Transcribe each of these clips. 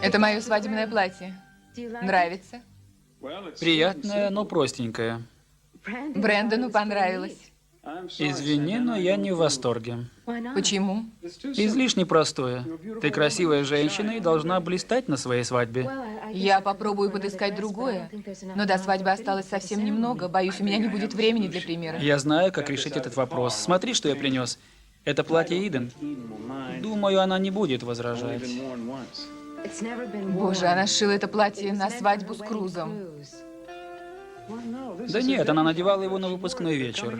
Это мое свадебное платье. Нравится? Приятное, но простенькое. Брэндону понравилось. Извини, но я не в восторге. Почему? Излишне простое. Ты красивая женщина и должна блистать на своей свадьбе. Я попробую подыскать другое, но до свадьбы осталось совсем немного. Боюсь, у меня не будет времени для примера. Я знаю, как решить этот вопрос. Смотри, что я принес. Это платье Иден. Думаю, она не будет возражать. Боже, она сшила это платье на свадьбу с Крузом. Да нет, она надевала его на выпускной вечер.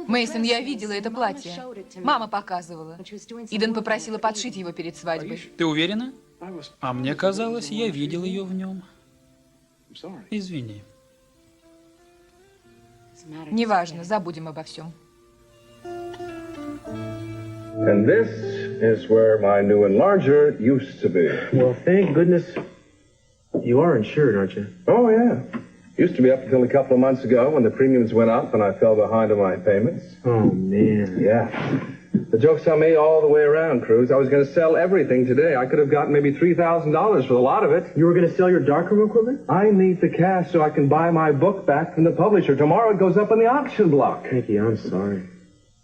Мейсон, я видела это платье. Мама показывала. Иден попросила подшить его перед свадьбой. Ты уверена? А мне казалось, я видел ее в нем. Извини. Неважно, забудем обо всем. And this is where my new enlarger used to be. Well, thank goodness you are insured, aren't you? Oh, yeah. Used to be up until a couple of months ago when the premiums went up and I fell behind on my payments. Oh, man. Yeah. The joke's on me all the way around, Cruz. I was going to sell everything today. I could have gotten maybe $3,000 for a lot of it. You were going to sell your darkroom equipment? I need the cash so I can buy my book back from the publisher. Tomorrow it goes up on the auction block. Thank you, I'm sorry.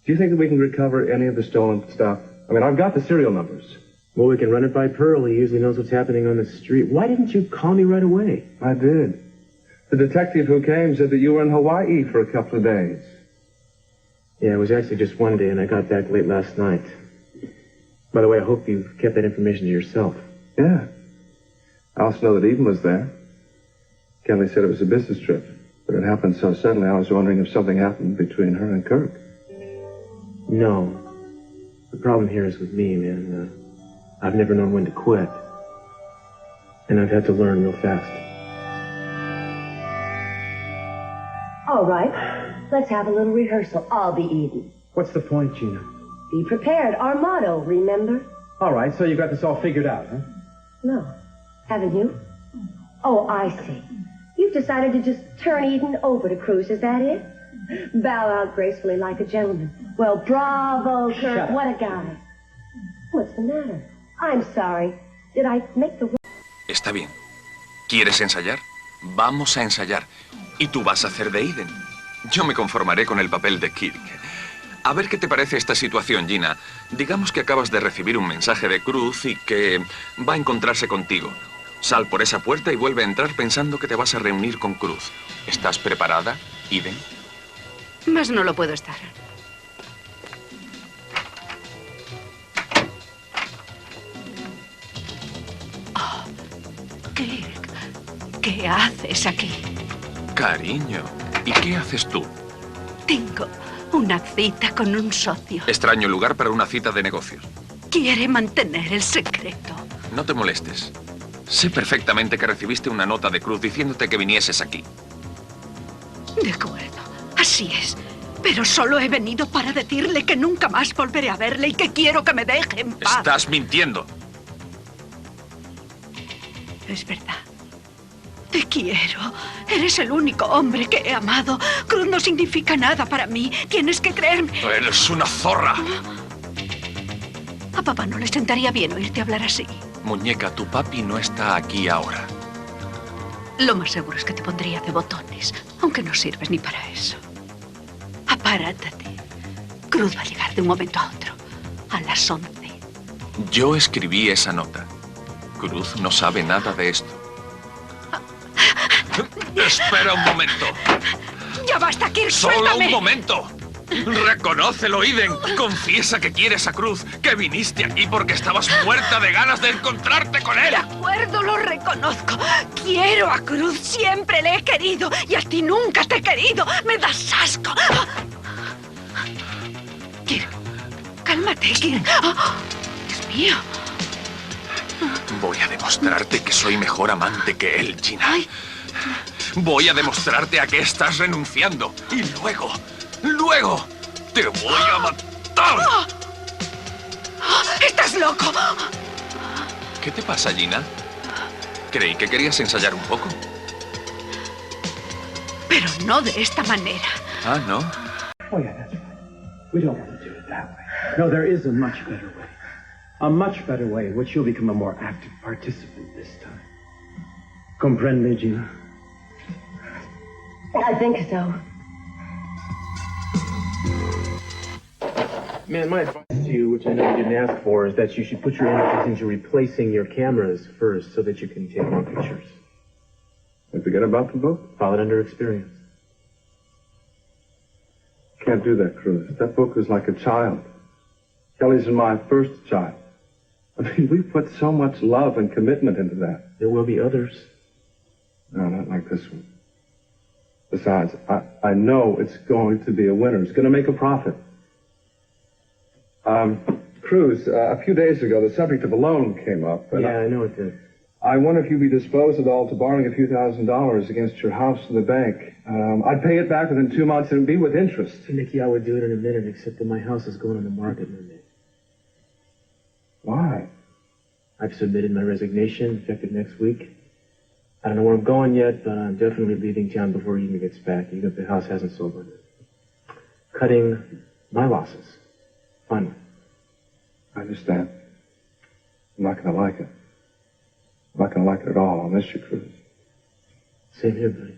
Do you think that we can recover any of the stolen stuff? I mean, I've got the serial numbers. Well, we can run it by Pearl. He usually knows what's happening on the street. Why didn't you call me right away? I did. The detective who came said that you were in Hawaii for a couple of days. Yeah, it was actually just one day, and I got back late last night. By the way, I hope you kept that information to yourself. Yeah. I also know that Eden was there. Kelly said it was a business trip, but it happened so suddenly I was wondering if something happened between her and Kirk. No. The problem here is with me, man. I've never known when to quit. And I've had to learn real fast. All right. Let's have a little rehearsal. I'll be Eden. What's the point, Gina? Be prepared. Our motto, remember? All right, so you got this all figured out, huh? No. Haven't you? Oh, I see. You've decided to just turn Eden over to Cruz, is that it? Bow out gracefully like a gentleman. Well, bravo, Kirk. What a guy. What's the matter? I'm sorry. Did I make the... Está bien. ¿Quieres ensayar? Vamos a ensayar. Y tú vas a hacer de Eden. Yo me conformaré con el papel de Kirk. A ver qué te parece esta situación, Gina. Digamos que acabas de recibir un mensaje de Cruz y que va a encontrarse contigo. Sal por esa puerta y vuelve a entrar pensando que te vas a reunir con Cruz. ¿Estás preparada, Eden? Más no lo puedo estar. Oh, Kirk, ¿qué haces aquí? Cariño, ¿y qué haces tú? Tengo una cita con un socio. Extraño lugar para una cita de negocios. Quiere mantener el secreto. No te molestes. Sé perfectamente que recibiste una nota de Cruz diciéndote que vinieses aquí. De acuerdo, así es. Pero solo he venido para decirle que nunca más volveré a verle y que quiero que me deje en paz. Estás mintiendo. Es verdad. Te quiero. Eres el único hombre que he amado. Cruz no significa nada para mí. Tienes que creerme. Eres una zorra. A papá no le sentaría bien oírte hablar así. Muñeca, tu papi no está aquí ahora. Lo más seguro es que te pondría de botones, aunque no sirves ni para eso. Apárate. Cruz va a llegar de un momento a otro, a las 11. Yo escribí esa nota. Cruz no sabe nada de esto. Espera un momento. ¡Ya basta, Kirk! ¡Solo ¡Suéltame! un momento! Reconócelo, Eden. Confiesa que quieres a Cruz, que viniste aquí porque estabas muerta de ganas de encontrarte con él. De acuerdo, lo reconozco. Quiero a Cruz, siempre le he querido. Y a ti nunca te he querido. Me das asco. Kirk, cálmate, Kirk. Oh, Dios mío. Voy a demostrarte que soy mejor amante que él, Gina. Ay. Voy a demostrarte a qué estás renunciando. Y luego, te voy a matar. Oh. Oh, ¡estás loco! ¿Qué te pasa, Gina? Creí que querías ensayar un poco. Pero no de esta manera. Ah, ¿no? Oh, yeah, that's right. We don't want to do it that way. No, there is a much better way. A much better way in which you'll become a more active participant this time. Comprende, Gina? I think so. Man, my advice to you, which I know you didn't ask for, is that you should put your energies into replacing your cameras first so that you can take more pictures. And forget about the book? File it under experience. Can't do that, Cruz. That book was like a child. Kelly's my first child. I mean, we put so much love and commitment into that. There will be others. No, not like this one. Besides, I know it's going to be a winner. It's going to make a profit. Cruz, a few days ago, the subject of a loan came up. And Yeah, I know it did. I wonder if you'd be disposed at all to borrowing a few $1,000s against your house in the bank. I'd pay it back within 2 months and it'd be with interest. Nicky, I would do it in a minute, except that my house is going on the market Monday. Why? I've submitted my resignation, effective next week. I don't know where I'm going yet, but I'm definitely leaving town before he even gets back, even if the house hasn't sold by then. Cutting my losses. Finally. I understand. I'm not going to like it. I'm not going to like it at all. I'll miss you, Cruz. Same here, buddy.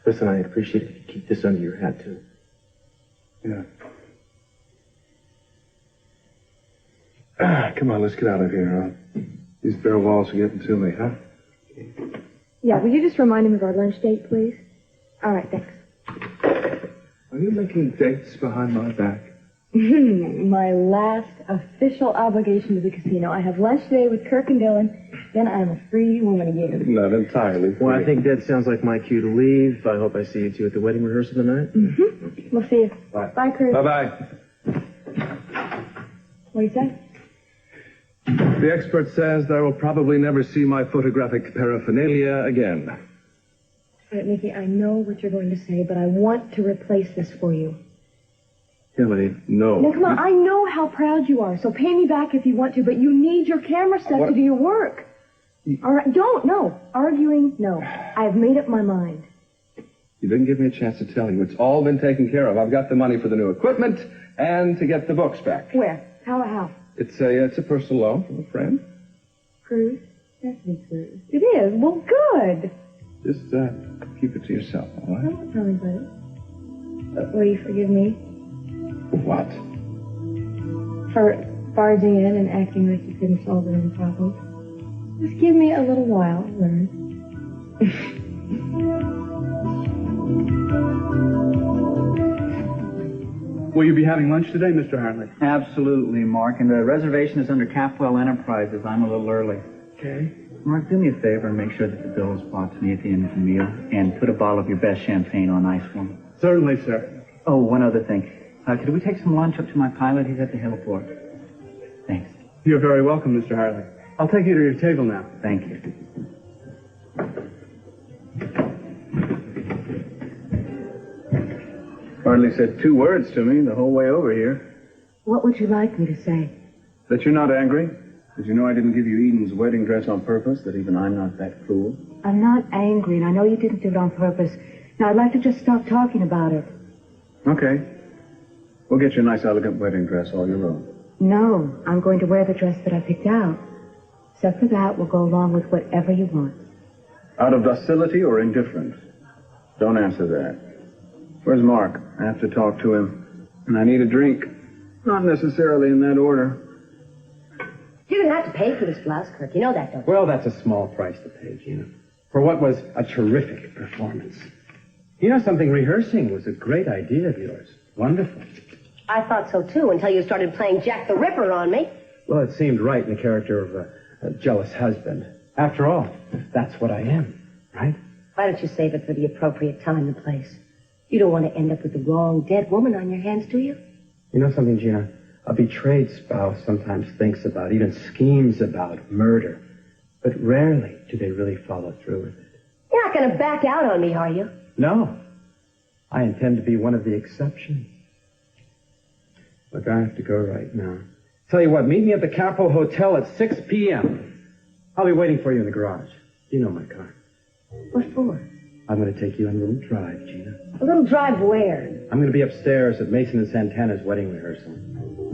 Listen, I appreciate it if you keep this under your hat, too. Yeah. Come on, let's get out of here. These bare walls are getting to me, huh? Yeah, will you just remind him of our lunch date, please? All right, thanks. Are you making dates behind my back? My last official obligation to the casino. I have lunch today with Kirk and Dylan, then I'm a free woman again. Not entirely. Well, I think that sounds like my cue to leave. I hope I see you two at the wedding rehearsal tonight. Mm-hmm. We'll see you. Bye. Bye, Cruz. Bye-bye. What do you say? The expert says that I will probably never see my photographic paraphernalia again. All right, Nicky, I know what you're going to say, but I want to replace this for you. Kelly, no. Now, come on, I know how proud you are, so pay me back if you want to, but you need your camera stuff to do your work. All right, no. Arguing, no. I have made up my mind. You didn't give me a chance to tell you. It's all been taken care of. I've got the money for the new equipment and to get the books back. Where? How? It's a personal loan from a friend. Cruz? That's me, Cruz. It is? Well, good. Just keep it to yourself, all right? Don't tell anybody. Will you forgive me? What? For barging in and acting like you couldn't solve any problems. Just give me a little while to learn. Will you be having lunch today, Mr. Hartley? Absolutely, Mark. And the reservation is under Capwell Enterprises. I'm a little early. Okay. Mark, do me a favor and make sure that the bill is brought to me at the end of the meal. And put a bottle of your best champagne on ice for me. Certainly, sir. Oh, one other thing. Could we take some lunch up to my pilot? He's at the heliport. Thanks. You're very welcome, Mr. Hartley. I'll take you to your table now. Thank you. Hardly said 2 words to me the whole way over here. What would you like me to say? That you're not angry? That you know I didn't give you Eden's wedding dress on purpose? That even I'm not that cruel? I'm not angry, and I know you didn't do it on purpose. Now, I'd like to just stop talking about it. Okay. We'll get you a nice, elegant wedding dress all your own. No, I'm going to wear the dress that I picked out. Except for that, we'll go along with whatever you want. Out of docility or indifference? Don't answer that. Where's Mark? I have to talk to him. And I need a drink. Not necessarily in that order. You didn't have to pay for this blouse, Kirk. You know that, don't you? Well, that's a small price to pay, Gina. For what was a terrific performance. You know something? Rehearsing was a great idea of yours. Wonderful. I thought so, too, until you started playing Jack the Ripper on me. Well, it seemed right in the character of a jealous husband. After all, that's what I am, right? Why don't you save it for the appropriate time and place? You don't want to end up with the wrong dead woman on your hands, do you? You know something, Gina? A betrayed spouse sometimes thinks about, even schemes about, murder. But rarely do they really follow through with it. You're not going to back out on me, are you? No. I intend to be one of the exceptions. Look, I have to go right now. Tell you what, meet me at the Capitol Hotel at 6 p.m. I'll be waiting for you in the garage. You know my car. What for? I'm going to take you on a little drive, Gina. A little drive where? I'm going to be upstairs at Mason and Santana's wedding rehearsal.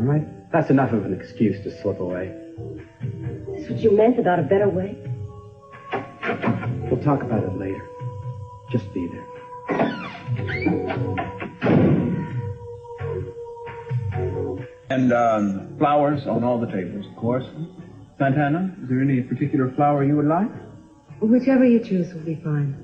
All right? That's enough of an excuse to slip away. Is what you meant about a better way? We'll talk about it later. Just be there. And flowers on all the tables, of course. Santana, is there any particular flower you would like? Whichever you choose will be fine.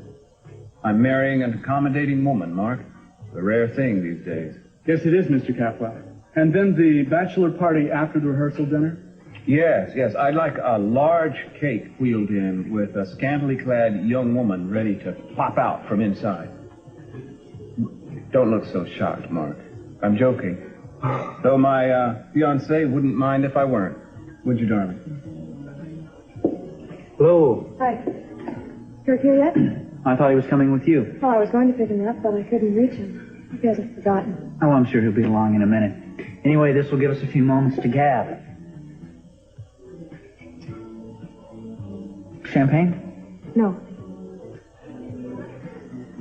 I'm marrying an accommodating woman, Mark. It's a rare thing these days. Yes, it is, Mr. Capwell. And then the bachelor party after the rehearsal dinner? Yes, yes. I'd like a large cake wheeled in with a scantily clad young woman ready to plop out from inside. Don't look so shocked, Mark. I'm joking. Though my fiancée wouldn't mind if I weren't. Would you, darling? Hello. Hi. Kirk here yet? I thought he was coming with you. Oh, I was going to pick him up, but I couldn't reach him. Hope he hasn't forgotten. Oh, I'm sure he'll be along in a minute. Anyway, this will give us a few moments to gab. Champagne? No.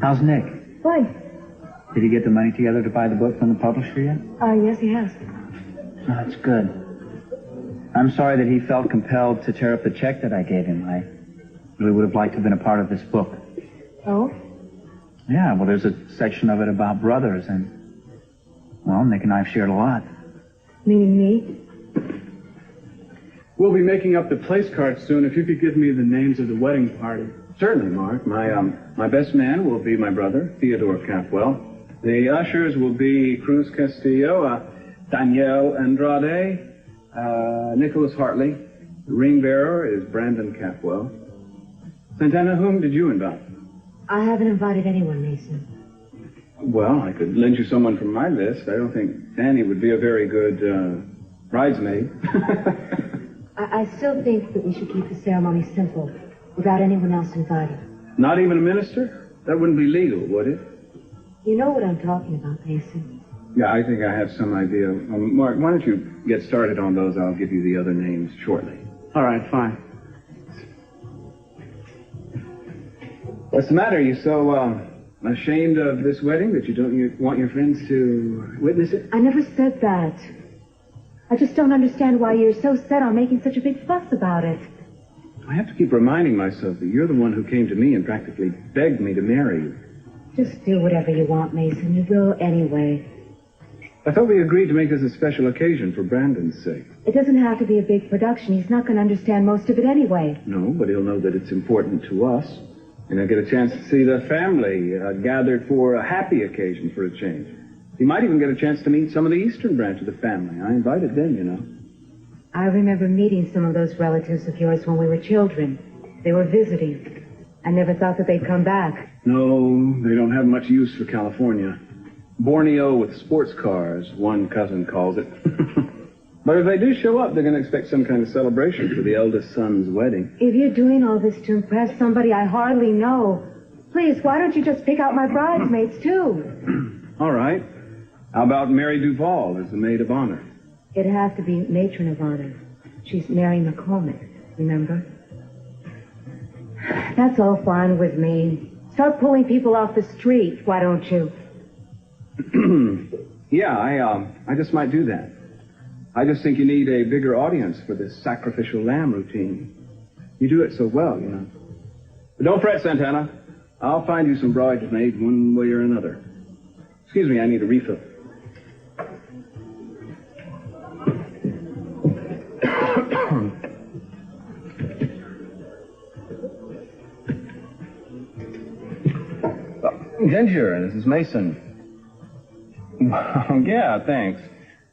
How's Nick? Fine. Did he get the money together to buy the book from the publisher yet? Yes, he has. Oh, that's good. I'm sorry that he felt compelled to tear up the check that I gave him. I really would have liked to have been a part of this book. Oh? Yeah, well, there's a section of it about brothers, and, well, Nick and I have shared a lot. Meaning me? We'll be making up the place cards soon. If you could give me the names of the wedding party. Certainly, Mark. My best man will be my brother, Theodore Capwell. The ushers will be Cruz Castillo, Danielle Andrade, Nicholas Hartley. The ring bearer is Brandon Capwell. Santana, whom did you invite? I haven't invited anyone, Mason. Well, I could lend you someone from my list. I don't think Danny would be a very good bridesmaid. I still think that we should keep the ceremony simple, without anyone else invited. Not even a minister? That wouldn't be legal, would it? You know what I'm talking about, Mason. Yeah, I think I have some idea. Mark, why don't you get started on those? I'll give you the other names shortly. All right, fine. What's the matter? Are you so ashamed of this wedding that you want your friends to witness it? I never said that. I just don't understand why you're so set on making such a big fuss about it. I have to keep reminding myself that you're the one who came to me and practically begged me to marry you. Just do whatever you want, Mason. You will anyway. I thought we agreed to make this a special occasion for Brandon's sake. It doesn't have to be a big production. He's not going to understand most of it anyway. No, but he'll know that it's important to us. And I'll get a chance to see the family gathered for a happy occasion for a change. He might even get a chance to meet some of the eastern branch of the family. I invited them, you know. I remember meeting some of those relatives of yours when we were children. They were visiting. I never thought that they'd come back. No, they don't have much use for California. Borneo with sports cars, one cousin calls it. But if they do show up, they're going to expect some kind of celebration for the eldest son's wedding. If you're doing all this to impress somebody I hardly know, please, why don't you just pick out my bridesmaids, too? All right. How about Mary Duval as the maid of honor? It'd have to be matron of honor. She's Mary McCormick, remember? That's all fine with me. Start pulling people off the street, why don't you? Yeah, I just might do that. I just think you need a bigger audience for this sacrificial lamb routine. You do it so well, you know. But don't fret, Santana. I'll find you some bridesmaids one way or another. Excuse me, I need a refill. Ginger, this is Mason. Yeah, thanks.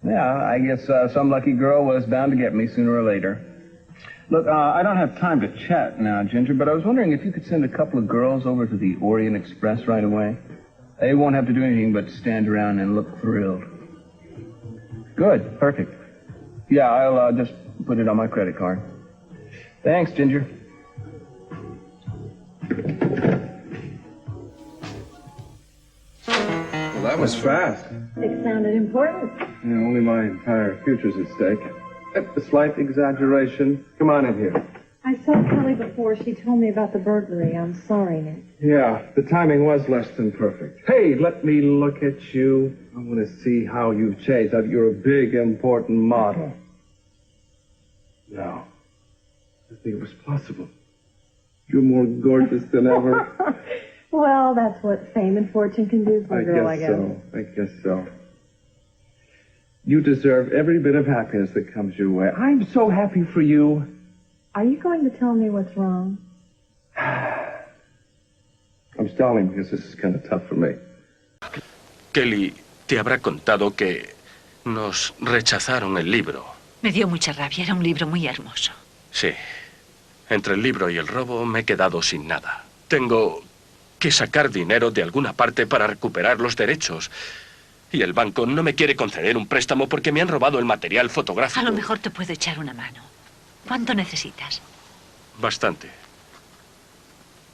Yeah, I guess some lucky girl was bound to get me sooner or later. Look, I don't have time to chat now, Ginger, but I was wondering if you could send a couple of girls over to the Orient Express right away. They won't have to do anything but stand around and look thrilled. Good, perfect. Yeah, I'll just put it on my credit card. Thanks, Ginger. Well, that was fast. It sounded important. Yeah, only my entire future's at stake. A slight exaggeration. Come on in here. I saw Kelly before. She told me about the burglary. I'm sorry, Nick. Yeah, the timing was less than perfect. Hey, let me look at you. I want to see how you've changed. You're a big, important model. No. I think it was possible. You're more gorgeous than ever. Well, that's what fame and fortune can do for a girl, I guess. I guess so. You deserve every bit of happiness that comes your way. I'm so happy for you. Are you going to tell me what's wrong? I'm stalling because this is kind of tough for me. Kelly te habrá contado que nos rechazaron el libro. Me dio mucha rabia. Era un libro muy hermoso. Sí. Entre el libro y el robo me he quedado sin nada. Tengo que sacar dinero de alguna parte para recuperar los derechos. Y el banco no me quiere conceder un préstamo porque me han robado el material fotográfico. A lo mejor te puedo echar una mano. ¿Cuánto necesitas? Bastante.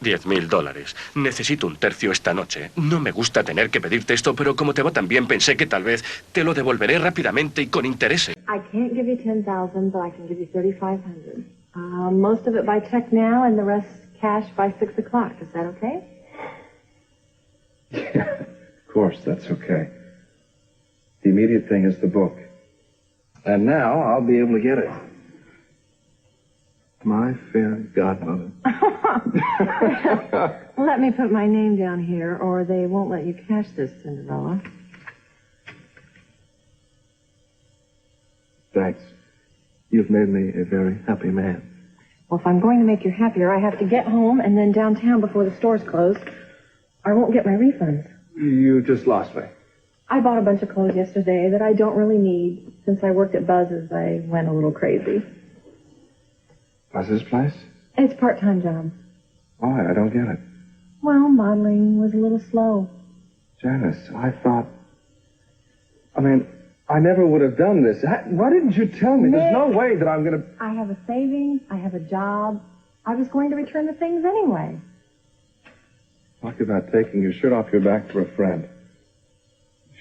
$10.000. Necesito un tercio esta noche. No me gusta tener que pedirte esto, pero como te va tan bien, pensé que tal vez te lo devolveré rápidamente y con intereses. I can't give you 10,000, but I can give you 3,500. Most of it by check now, and the rest cash by 6 o'clock. Is that okay? Yeah, of course, that's okay. The immediate thing is the book. And now I'll be able to get it. My fair godmother. Let me put my name down here, or they won't let you cash this, Cinderella. Thanks. You've made me a very happy man. Well, if I'm going to make you happier, I have to get home and then downtown before the stores close. I won't get my refunds. You just lost me. I bought a bunch of clothes yesterday that I don't really need. Since I worked at Buzz's, I went a little crazy. Buzz's place? It's a part-time job. Why? I don't get it. Well, modeling was a little slow. Janice, I thought... I never would have done this. Why didn't you tell me? Nick, there's no way that I'm going to... I have a savings. I have a job. I was going to return the things anyway. Talk about taking your shirt off your back for a friend.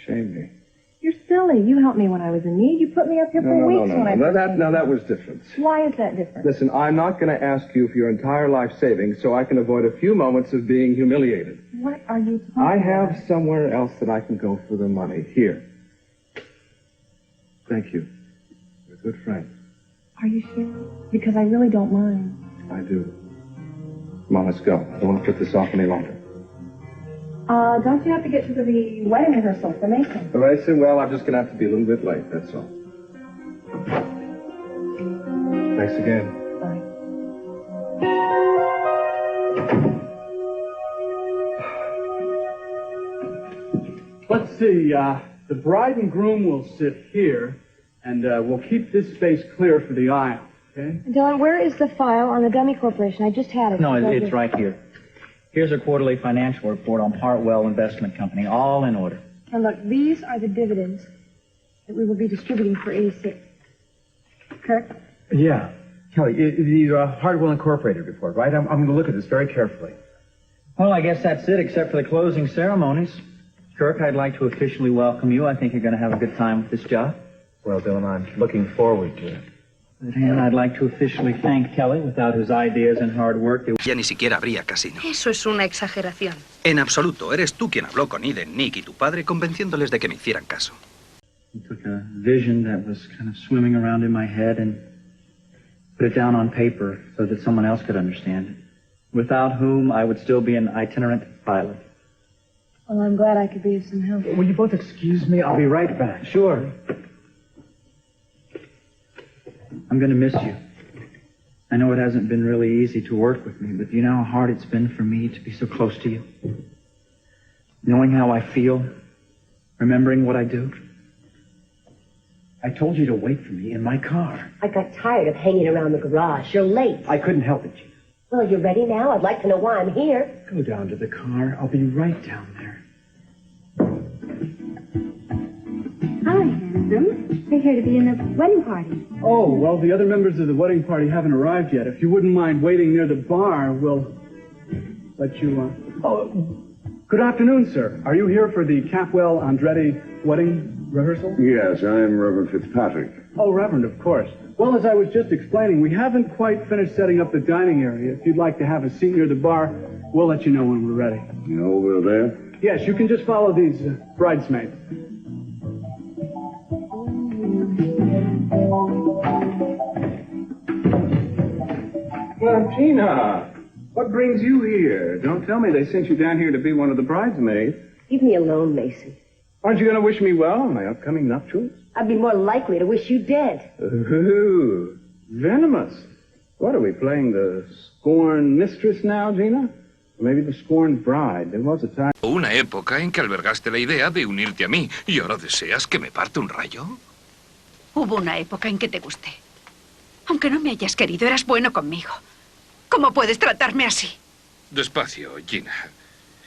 Shame me. You're silly. You helped me when I was in need. You put me up here for weeks when I... Now that was different. Why is that different? Listen, I'm not going to ask you for your entire life savings so I can avoid a few moments of being humiliated. What are you talking I have about? somewhere else that I can go for the money. Here. Thank you. You're a good friend. Are you sure? Because I really don't mind. I do. Come on, let's go. I don't want to put this off any longer. Don't you have to get to the wedding rehearsal for Mason? Mason, well, I'm just going to have to be a little bit late, that's all. Thanks again. Bye. Let's see, the bride and groom will sit here, and we'll keep this space clear for the aisle, okay? Dylan, where is the file on the dummy corporation? I just had it. No, it's right here. Here's a quarterly financial report on Hartwell Investment Company, all in order. And look, these are the dividends that we will be distributing for 86. Kirk? Yeah. Kelly, the Hartwell Incorporated report, right? I'm going to look at this very carefully. Well, I guess that's it, except for the closing ceremonies. Kirk, I'd like to officially welcome you. I think you're going to have a good time with this job. Well, Dylan, I'm looking forward to it. And I'd like to officially thank Kelly. Without his ideas and hard work, Ya ni siquiera habría casino. Eso es una exageración. En absoluto. Eres tú quien habló con Eden, Nick y tu padre convenciéndoles de que me hicieran caso. I took a vision that was kind of swimming around in my head and put it down on paper so that someone else could understand it, without whom I would still be an itinerant pilot. Well, I'm glad I could be of some help. Will you both excuse me? I'll be right back. Sure. I'm going to miss you. I know it hasn't been really easy to work with me, but do you know how hard it's been for me to be so close to you? Knowing how I feel, remembering what I do. I told you to wait for me in my car. I got tired of hanging around the garage. You're late. I couldn't help it, Gina. Well, you're ready now? I'd like to know why I'm here. Go down to the car. I'll be right down there. Hi, handsome. We're here to be in the wedding party. Oh, well, the other members of the wedding party haven't arrived yet. If you wouldn't mind waiting near the bar, we'll let you, Oh, good afternoon, sir. Are you here for the Capwell-Andretti wedding rehearsal? Yes, I'm Reverend Fitzpatrick. Oh, Reverend, of course. Well, as I was just explaining, we haven't quite finished setting up the dining area. If you'd like to have a seat near the bar, we'll let you know when we're ready. You know we're there? Yes, you can just follow these bridesmaids. Well, Gina, what brings you here? Don't tell me they sent you down here to be one of the bridesmaids. Leave me alone, Mason. Aren't you going to wish me well on my upcoming nuptials? I'd be more likely to wish you dead. Ooh, venomous. What, are we playing the scorned mistress now, Gina? Or maybe the scorned bride. There was a time... Una época en que albergaste la idea de unirte a mí y ahora deseas que me parte un rayo. Hubo una época en que te gusté. Aunque no me hayas querido, eras bueno conmigo. ¿Cómo puedes tratarme así? Despacio, Gina.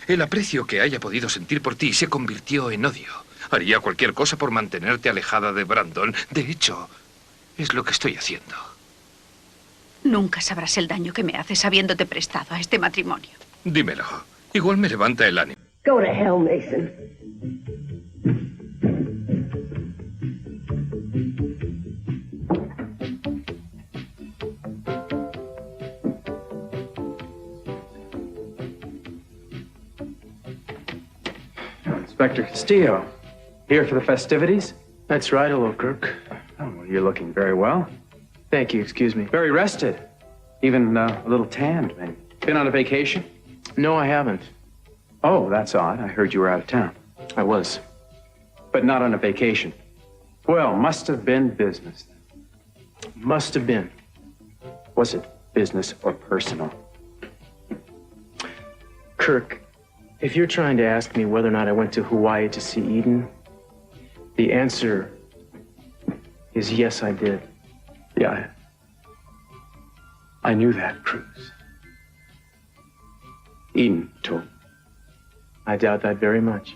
El aprecio que haya podido sentir por ti se convirtió en odio. Haría cualquier cosa por mantenerte alejada de Brandon. De hecho, es lo que estoy haciendo. Nunca sabrás el daño que me haces habiéndote prestado a este matrimonio. Dímelo. Igual me levanta el ánimo. Go to hell, Mason. Inspector Castillo, here for the festivities? That's right, hello, Kirk. Oh, well, you're looking very well. Thank you, excuse me. Very rested. Even a little tanned, maybe. Been on a vacation? No, I haven't. Oh, that's odd. I heard you were out of town. I was. But not on a vacation. Well, must have been business. Must have been. Was it business or personal? Kirk, if you're trying to ask me whether or not I went to Hawaii to see Eden, the answer is yes, I did. Yeah, I knew that, Cruz. Eden told me. I doubt that very much.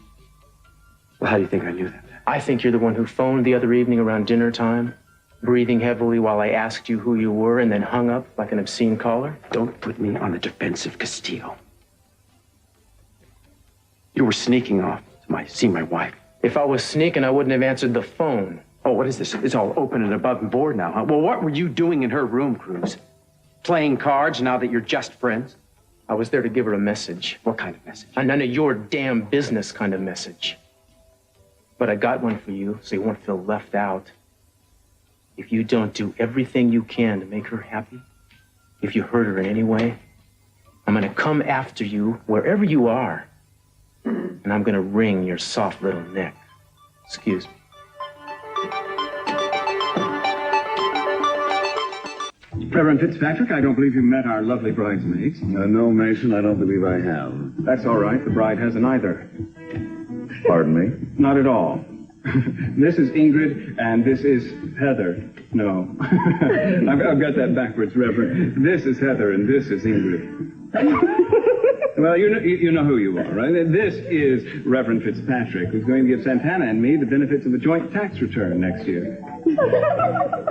Well, how do you think I knew that? I think you're the one who phoned the other evening around dinner time, breathing heavily while I asked you who you were, and then hung up like an obscene caller. Don't put me on the defensive, Castillo. You were sneaking off to see my wife. If I was sneaking, I wouldn't have answered the phone. Oh, what is this? It's all open and above board now, huh? Well, what were you doing in her room, Cruz? Playing cards now that you're just friends? I was there to give her a message. What kind of message? A none of your damn business kind of message. But I got one for you, so you won't feel left out. If you don't do everything you can to make her happy, if you hurt her in any way, I'm gonna come after you wherever you are. And I'm gonna wring your soft little neck. Excuse me. Reverend Fitzpatrick, I don't believe you met our lovely bridesmaids. No, Mason, I don't believe I have. That's all right. The bride hasn't either. Pardon me? Not at all. This is Ingrid, and this is Heather. No. I've got that backwards, Reverend. This is Heather, and this is Ingrid. Well, you know who you are, right? This is Reverend Fitzpatrick, who's going to give Santana and me the benefits of a joint tax return next year.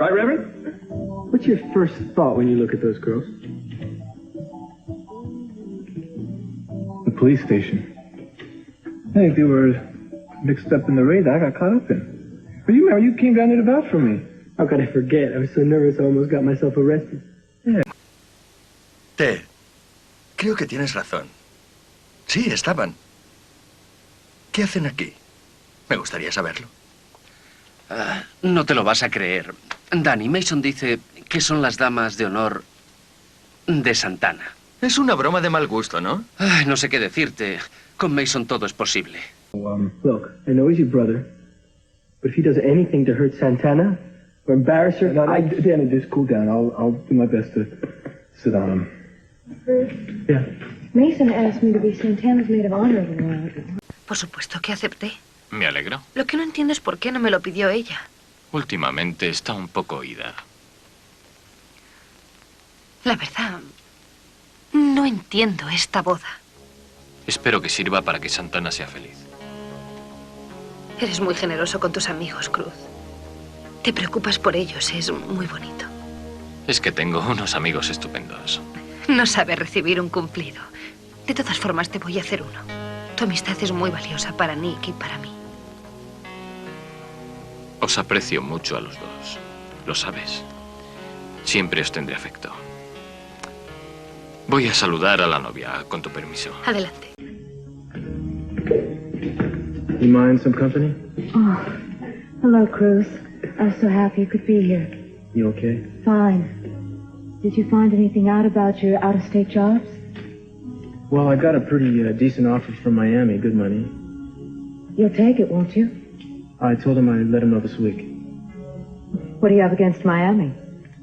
Right, Reverend? What's your first thought when you look at those girls? The police station. I think they were mixed up in the raid that I got caught up in. But you remember, you came down there to vouch for me. How could I forget? I was so nervous I almost got myself arrested. Yeah. Creo que tienes razón. Sí, estaban. ¿Qué hacen aquí? Me gustaría saberlo. No te lo vas a creer. Danny, Mason dice que son las damas de honor de Santana. Es una broma de mal gusto, ¿no? Ay, no sé qué decirte. Con Mason todo es posible. Look, I know he's your brother, but if he does anything to hurt Santana or embarrass her, Danny, just cool down. I'll do my best to sit on him. Yeah. Mason asked me to be Santana's maid of honor a little while ago. Por supuesto que acepté. Me alegro. Lo que no entiendo es por qué no me lo pidió ella. Últimamente está un poco oída. La verdad, no entiendo esta boda. Espero que sirva para que Santana sea feliz. Eres muy generoso con tus amigos, Cruz. Te preocupas por ellos, es muy bonito. Es que tengo unos amigos estupendos. No sabes recibir un cumplido. De todas formas, te voy a hacer uno. Tu amistad es muy valiosa para Nick y para mí. Os aprecio mucho a los dos. ¿Lo sabes? Siempre os tendré afecto. Voy a saludar a la novia, con tu permiso. Adelante. You mind some company? Oh, hello, Cruz. I was so happy you could be here. You okay? Fine. Did you find anything out about your out-of-state jobs? Well, I got a pretty decent offer from Miami, good money. You'll take it, won't you? I told him I'd let him know this week. What do you have against Miami?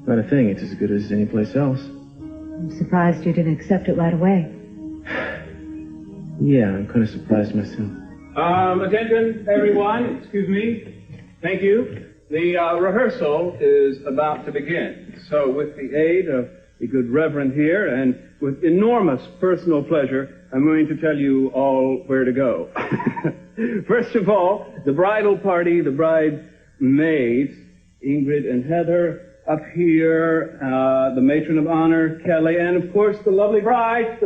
Not a thing, it's as good as any place else. I'm surprised you didn't accept it right away. Yeah, I'm kind of surprised myself. Attention, everyone. Excuse me. Thank you. The rehearsal is about to begin. So with the aid of the good Reverend here and with enormous personal pleasure, I'm going to tell you all where to go. First of all, the bridal party, the bridesmaids, Ingrid and Heather, up here, the matron of honor, Kelly, and of course the lovely bride,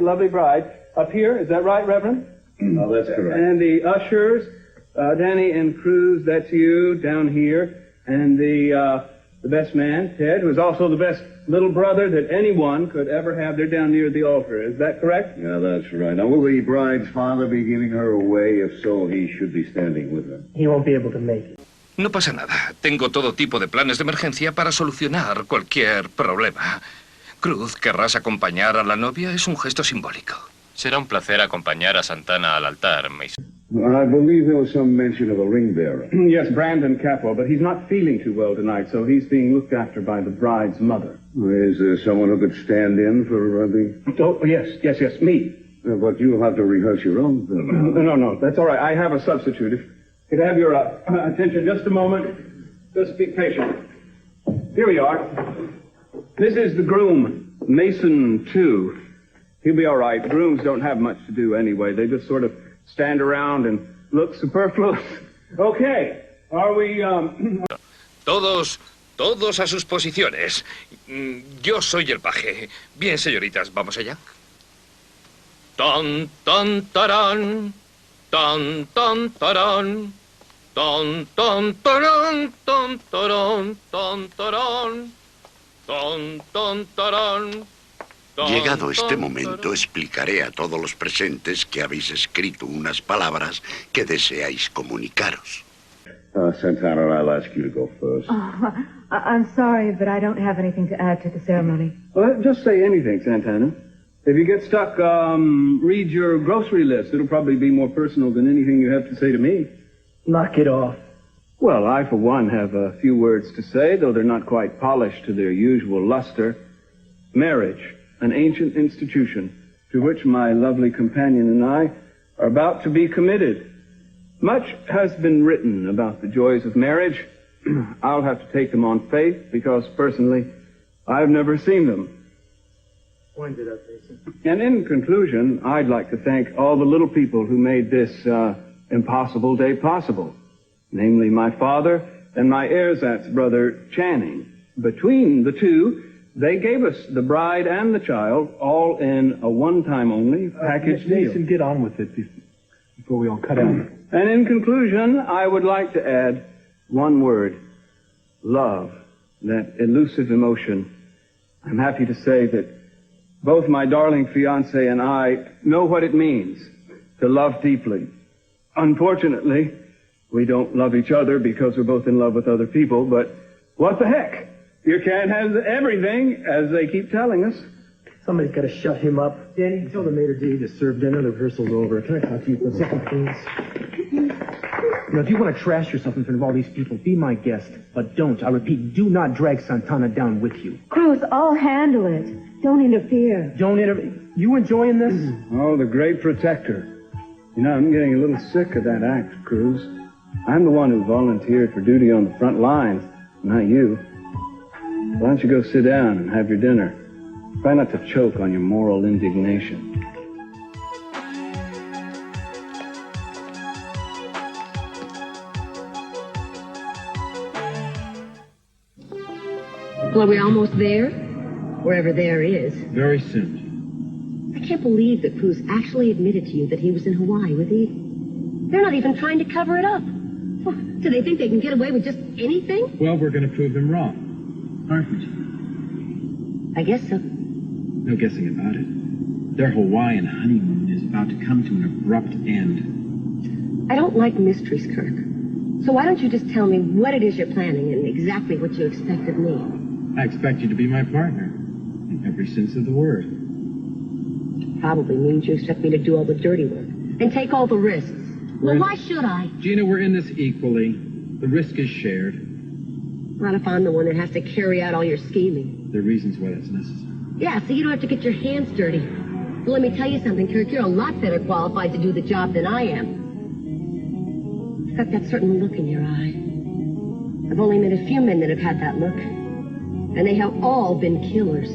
up here. Is that right, Reverend? Oh, that's correct. And the ushers, Danny and Cruz, that's you, down here. And the best man, Ted, who is also the best little brother that anyone could ever have. They're down near the altar. Is that correct? Yeah, that's right. Now, will the bride's father be giving her away? If so, he should be standing with her. He won't be able to make it. No pasa nada. Tengo todo tipo de planes de emergencia para solucionar cualquier problema. Cruz, ¿querrás acompañar a la novia? Es un gesto simbólico. Será un placer acompañar a Santana al altar, Mason. I believe there was some mention of a ring bearer. Yes, Brandon Capo, but he's not feeling too well tonight, so he's being looked after by the bride's mother. Is there someone who could stand in for the... Oh, yes, me. But you'll have to rehearse your own film. No, that's all right. I have a substitute. If could I have your attention just a moment. Just be patient. Here we are. This is the groom, Mason 2. He'll be all right. Grooms don't have much to do anyway. They just sort of stand around and look superfluous. Okay. Are we, Todos a sus posiciones. Yo soy el paje. Bien, señoritas, ¿vamos allá? Tan, tan, tarán. Tan, tan, tarán. Tan, tan, tarán. Tan, tarán. Tan, tarán. Tan, tan, tarán. Llegado este momento, explicaré a todos los presentes que habéis escrito unas palabras que deseáis comunicaros. Santana, I'll ask you to go first. Oh, I'm sorry, but I don't have anything to add to the ceremony. Well, just say anything, Santana. If you get stuck, read your grocery list. It'll probably be more personal than anything you have to say to me. Knock it off. Well, I, for one, have a few words to say, though they're not quite polished to their usual luster. Marriage, an ancient institution to which my lovely companion and I are about to be committed. Much has been written about the joys of marriage. I'll have to take them on faith because, personally, I've never seen them. Wind it up, Mason. And in conclusion, I'd like to thank all the little people who made this impossible day possible, namely my father and my ersatz brother, Channing. Between the two, they gave us the bride and the child all in a one-time only package deal. Mason, get on with it before we all cut out. And in conclusion, I would like to add one word: love, that elusive emotion. I'm happy to say that both my darling fiancé and I know what it means to love deeply. Unfortunately, we don't love each other because we're both in love with other people, but what the heck? You can't have everything, as they keep telling us. Somebody's got to shut him up. Danny, tell the maitre d' to serve dinner. The rehearsal's over. Can I talk to you for a second, please? You know, if you want to trash yourself in front of all these people, be my guest. But don't, I repeat, do not drag Santana down with you. Cruz, I'll handle it. Don't interfere. Don't interfere. You enjoying this? Oh, the great protector. You know, I'm getting a little sick of that act, Cruz. I'm the one who volunteered for duty on the front lines, not you. Why don't you go sit down and have your dinner? Try not to choke on your moral indignation. Well, are we almost there? Wherever there is. Very soon. I can't believe that Cruz actually admitted to you that he was in Hawaii with Eden. They're not even trying to cover it up. Do they think they can get away with just anything? Well, we're going to prove them wrong, aren't we? I guess so. No guessing about it. Their Hawaiian honeymoon is about to come to an abrupt end. I don't like mysteries, Kirk. So why don't you just tell me what it is you're planning and exactly what you expect of me? I expect you to be my partner, in every sense of the word. Probably means you expect me to do all the dirty work and take all the risks. Well, why should I? Gina, we're in this equally. The risk is shared. Not if I'm the one that has to carry out all your scheming. There are reasons why that's necessary. Yeah, so you don't have to get your hands dirty. But let me tell you something, Kirk, you're a lot better qualified to do the job than I am. You've got that certain look in your eye. I've only met a few men that have had that look. And they have all been killers.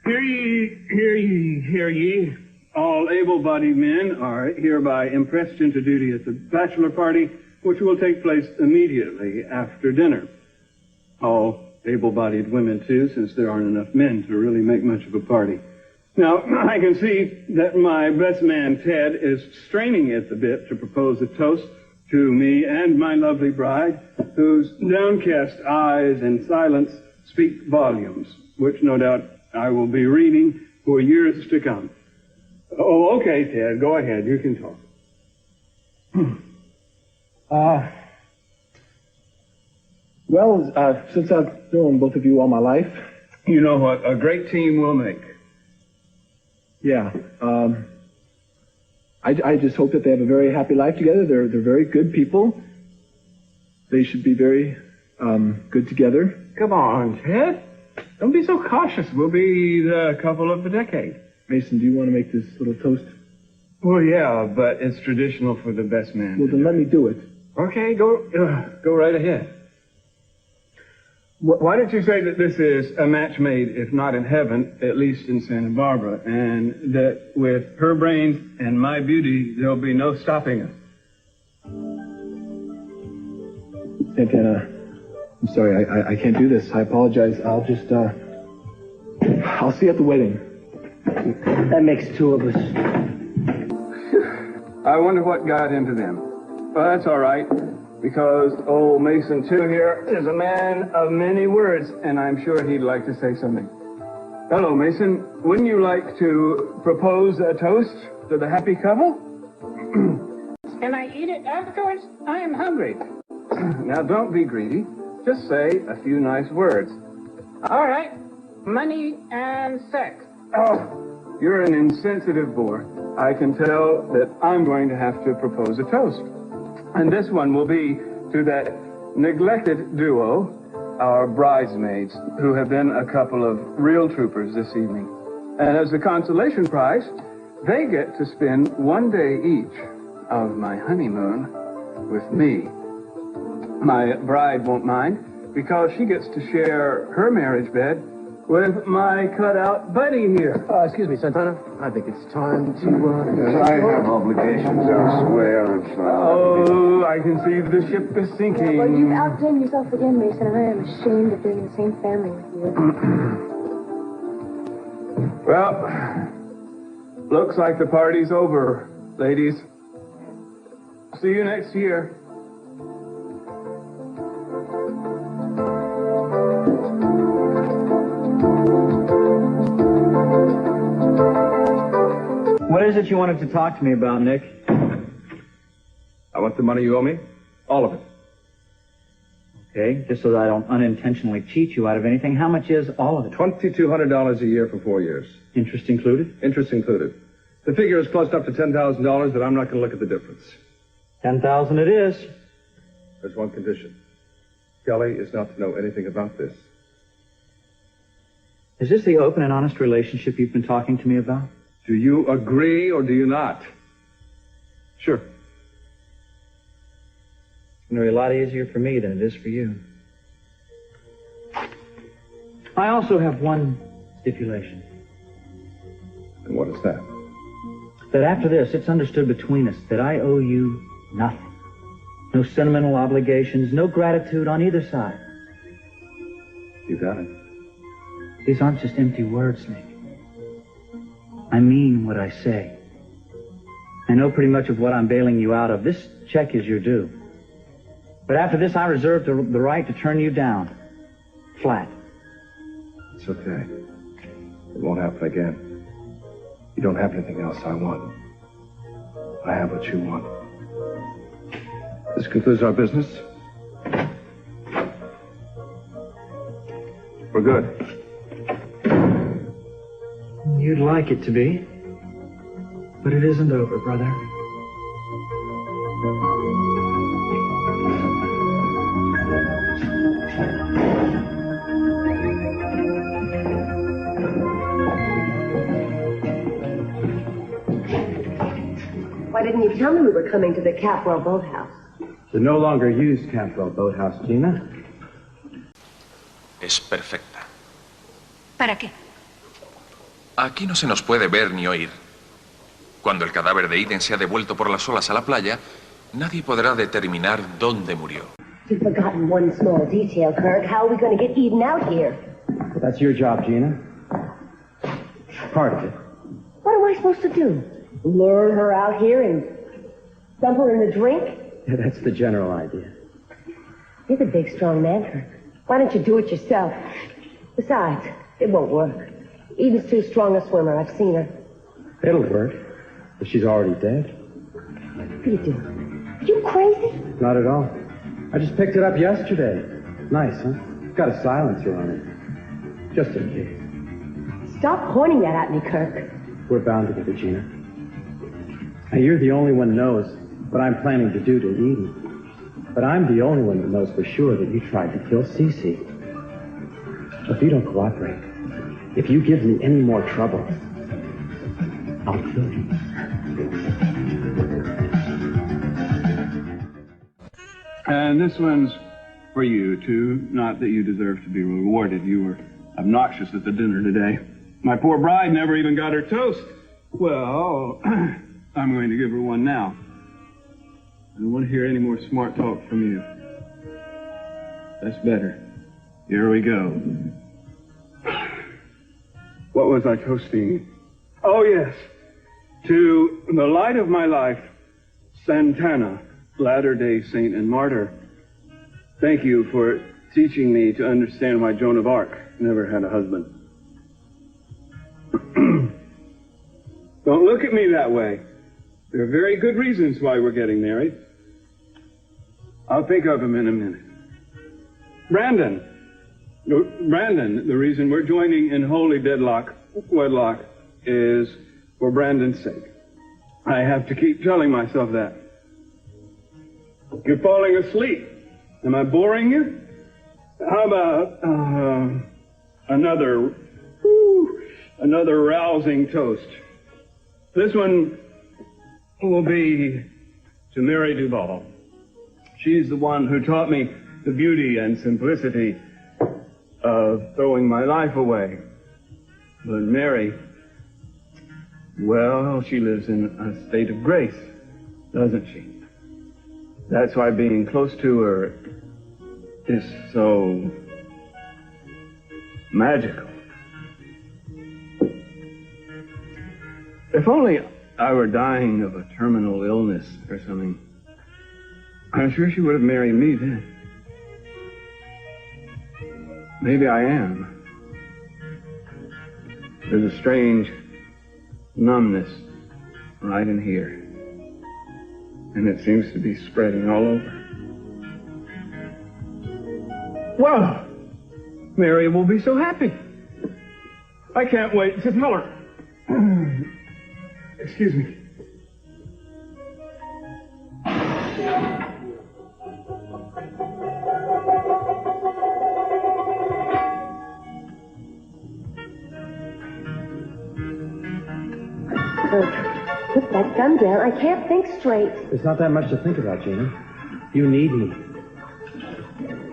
Hear ye, hear ye, hear ye. All able-bodied men are hereby impressed into duty at the bachelor party, which will take place immediately after dinner. All able-bodied women, too, since there aren't enough men to really make much of a party. Now, I can see that my best man, Ted, is straining at the bit to propose a toast to me and my lovely bride, whose downcast eyes and silence speak volumes, which no doubt I will be reading for years to come. Oh, okay, Ted, go ahead. You can talk. Since I've known both of you all my life. You know what a great team will make. Yeah. I just hope that they have a very happy life together. They're very good people. They should be very good together. Come on, Ted. Don't be so cautious. We'll be the couple of the decade. Mason, do you want to make this little toast? Well, yeah, but it's traditional for the best man. Well, then let me do it. Okay, go right ahead. Why don't you say that this is a match made, if not in heaven, at least in Santa Barbara, and that with her brains and my beauty, there'll be no stopping us. Santana, I'm sorry, I can't do this. I apologize. I'll just, I'll see you at the wedding. That makes two of us. I wonder what got into them. Well, that's all right, because old Mason, too, here is a man of many words, and I'm sure he'd like to say something. Hello, Mason. Wouldn't you like to propose a toast to the happy couple? Can I eat it afterwards? I am hungry. Now, don't be greedy. Just say a few nice words. All right. Money and sex. Oh, you're an insensitive bore. I can tell that I'm going to have to propose a toast. And this one will be to that neglected duo, our bridesmaids, who have been a couple of real troopers this evening. And as a consolation prize, they get to spend one day each of my honeymoon with me. My bride won't mind, because she gets to share her marriage bed with my cutout buddy here. Excuse me, Santana. I think it's time to, Yes, I have obligations elsewhere. Oh, I can see the ship is sinking. Well, you've outdone yourself again, Mason, and I am ashamed of being in the same family with you. Well, looks like the party's over, ladies. See you next year. What is it you wanted to talk to me about, Nick? I want the money you owe me. All of it. Okay, just so that I don't unintentionally cheat you out of anything, how much is all of it? $2,200 a year for 4 years. Interest included? Interest included. The figure is close enough to $10,000 that I'm not going to look at the difference. 10,000 it is. There's one condition. Kelly is not to know anything about this. Is this the open and honest relationship you've been talking to me about? Do you agree or do you not? Sure. It's going to be a lot easier for me than it is for you. I also have one stipulation. And what is that? That after this, it's understood between us that I owe you nothing. No sentimental obligations, no gratitude on either side. You got it. These aren't just empty words, Nick. I mean what I say. I know pretty much of what I'm bailing you out of. This check is your due. But after this, I reserve the right to turn you down. Flat. It's okay. It won't happen again. You don't have anything else I want. I have what you want. This concludes our business. We're good. You'd like it to be. But it isn't over, brother. Why didn't you tell me we were coming to the Capwell boathouse? The no longer used Capwell boathouse, Gina. Es perfecta. ¿Para qué? Aquí no se nos puede ver ni oír. Cuando el cadáver de Eden sea devuelto por las olas a la playa, nadie podrá determinar dónde murió. You've forgotten one small detail, Kirk. How are we going to get Eden out here? That's your job, Gina. Part of it. What am I supposed to do? Lure her out here and dump her in the drink? Yeah, that's the general idea. You're the big, strong man, Kirk. Why don't you do it yourself? Besides, it won't work. Eden's too strong a swimmer. I've seen her. It'll work. But she's already dead. What are you doing? Are you crazy? Not at all. I just picked it up yesterday. Nice, huh? It's got a silencer on it. Just in case. Stop pointing that at me, Kirk. We're bound together, Gina. Now, you're the only one who knows what I'm planning to do to Eden. But I'm the only one that knows for sure that you tried to kill Cece. If you don't cooperate, if you give me any more trouble, I'll kill you. And this one's for you, too. Not that you deserve to be rewarded. You were obnoxious at the dinner today. My poor bride never even got her toast. Well, I'm going to give her one now. I don't want to hear any more smart talk from you. That's better. Here we go. What was I toasting? Oh, yes. To the light of my life, Santana, Latter-day Saint and Martyr. Thank you for teaching me to understand why Joan of Arc never had a husband. Don't look at me that way. There are very good reasons why we're getting married. I'll think of them in a minute. Brandon, the reason we're joining in holy wedlock is for Brandon's sake. I have to keep telling myself that. You're falling asleep. Am I boring you? How about another rousing toast? This one will be to Mary Duval. She's the one who taught me the beauty and simplicity of throwing my life away. But Mary, well, she lives in a state of grace, doesn't she? That's why being close to her is so magical. If only I were dying of a terminal illness or something, I'm sure she would have married me then. Maybe I am. There's a strange numbness right in here. And it seems to be spreading all over. Well, Mary will be so happy. I can't wait to tell her. Excuse me. Put that gun down. I can't think straight. There's not that much to think about, Gina. You need me.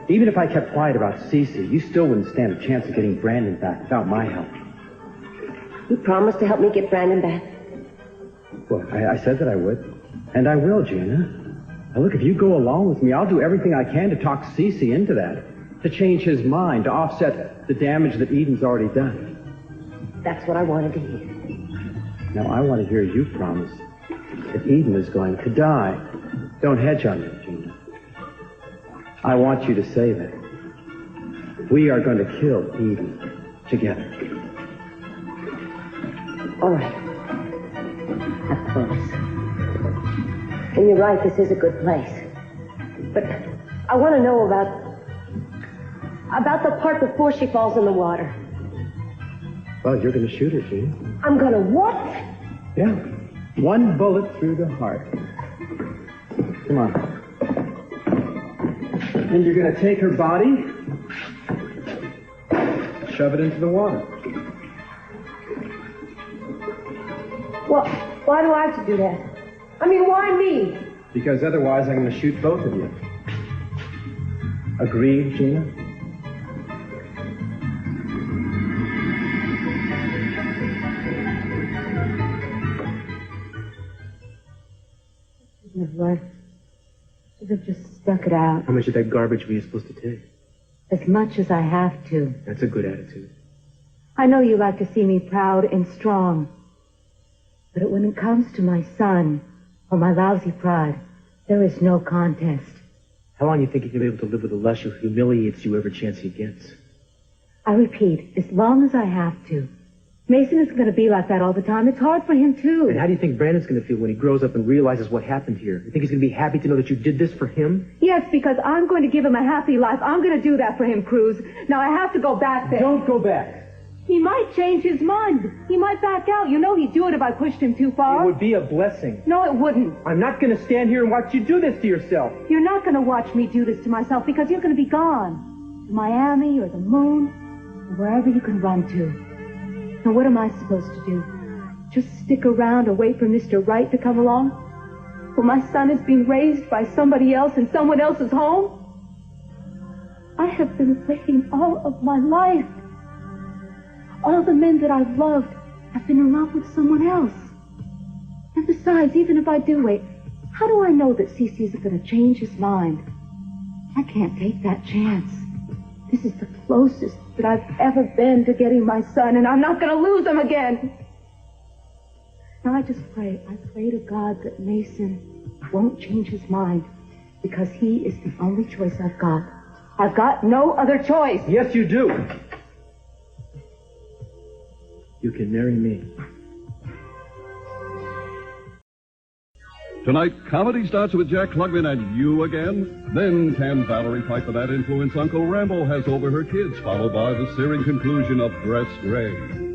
Even if I kept quiet about Cece, you still wouldn't stand a chance of getting Brandon back without my help. You promised to help me get Brandon back. Well, I said that I would. And I will, Gina. Now, look, if you go along with me, I'll do everything I can to talk Cece into that. To change his mind, to offset the damage that Eden's already done. That's what I wanted to hear. Now, I want to hear you promise that Eden is going to die. Don't hedge on me, Gina. I want you to say that. We are going to kill Eden together. All right. I promise. And you're right, this is a good place. But I want to know about the part before she falls in the water. Well, you're going to shoot her, Gene. I'm going to what? Yeah. One bullet through the heart. Come on. And you're going to take her body, shove it into the water. Well, why do I have to do that? I mean, why me? Because otherwise I'm going to shoot both of you. Agreed, Gina? What? Should have just stuck it out. How much of that garbage were you supposed to take? As much as I have to. That's a good attitude. I know you like to see me proud and strong. But when it comes to my son, or my lousy pride, there is no contest. How long do you think you can be able to live with a lush who humiliates you every chance he gets? I repeat, as long as I have to. Mason isn't going to be like that all the time. It's hard for him, too. And how do you think Brandon's going to feel when he grows up and realizes what happened here? You think he's going to be happy to know that you did this for him? Yes, because I'm going to give him a happy life. I'm going to do that for him, Cruz. Now, I have to go back there. Don't go back. He might change his mind. He might back out. You know he'd do it if I pushed him too far. It would be a blessing. No, it wouldn't. I'm not going to stand here and watch you do this to yourself. You're not going to watch me do this to myself because you're going to be gone. To Miami or the moon or wherever you can run to. Now, what am I supposed to do? Just stick around and wait for Mr. Right to come along? Well, my son is being raised by somebody else in someone else's home? I have been waiting all of my life. All the men that I've loved have been in love with someone else. And besides, even if I do wait, how do I know that Cece's going to change his mind? I can't take that chance. This is the closest that I've ever been to getting my son, and I'm not going to lose him again. Now, I pray to God that Mason won't change his mind, because he is the only choice I've got. I've got no other choice. Yes, you do. You can marry me. Tonight, comedy starts with Jack Klugman and You Again. Then can Valerie fight for that influence Uncle Rambo has over her kids, followed by the searing conclusion of Dress Gray.